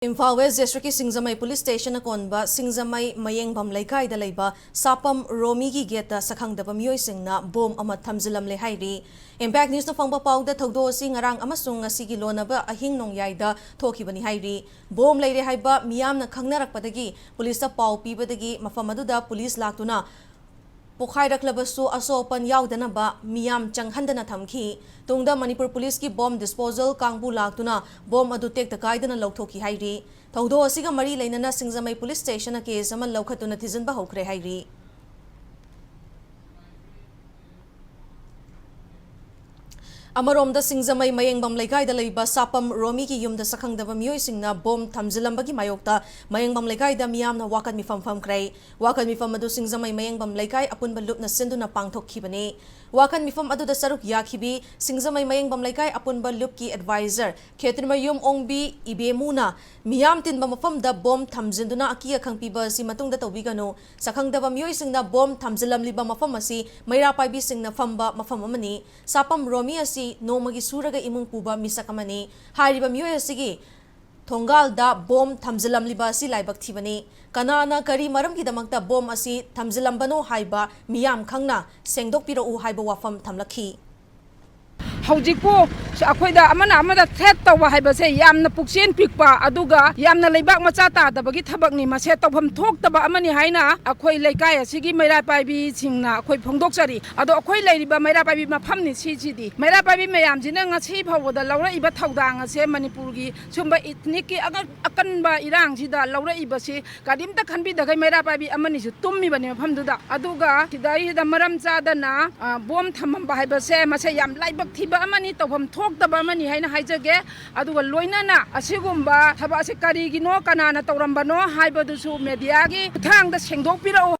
Imphal West District ki Singna Police Station na konba Singna Mayengbam Laikai da laiba Sapam Romi ki gate Sakkhangdaba Meeoi Singna bom ama Thamjil Lamle hairi Impact News na fangba pawda thogdo si ngarang amasung asigi lonaba ahing nongyaida thokibani hairi bom leire haiba miyamna khangnarakpadagi police paw pibadagi mafam aduda police laktuna Pokhairakhlabasu asopan yaudana miyam changhandana thamki tungda Manipur police ki bomb disposal kangbu laktuna bomb adu tek takaidana lauthoki hairi thogdo asiga mari leinana Singna police station na case ama laukhatuna thizinba hokre hairi Amarom da Singna Mayengbam Laikai da laiba Sapam Romi ki yum da Sakkhangdaba Meeoi Singna bom Thamjilambagi mayokta Mayengbam Laikai da miyamna wakan mifam krai wakan mifam adu Singna Mayengbam Laikai apunba lupna sinduna pangthokhibani wakan mifam adu da saruk yakhibi Singna Mayengbam Laikai apunba lup ki advisor Khetrmayum ongbi ibemuna miyam tinba mafam da bom thamjinduna akia khangpiba si matung da tawbigano Sakkhangdaba Meeoi Singna bom Thamjilamliba mafam asi mairapaibi Singna famba mafam amani Sapam Romi asi Nomagi suraga imung puba misakamani hariba Meeoi asigi Thongal da bom Thamjilamliba asi laibak thibani kanana kari maram kidamakta bom asi Thamjilambano haiba miyam khangna sengdokpiro u haiba wafam thamlakhi Haujiku akoida amana threat tawa haibase yamna pukchen pikpa aduga yamna leibak macha ta dabagi thabakni mase tawpham thoktaba amani haina akoi leikai asigi maira paibi singna akoi phongdokchari ado akoi leiriba maira paibi mafamni sijidi maira paibi mayamjina ngasi phawda laura iba thawdang ase Manipurgi sumba ethnic akanba irang sida laura ibase kadimta khanbi dagai maira paibi amani su tummi bani mafamduda aduga kidai da maram chadana bom thamamba haibase mase yam laibak thiba amani tawpham thoktaba amani haina haijage aduga loinana asigumba thaba ase karigino kanana tawrambano haibadusu media gi thangda sengdokpira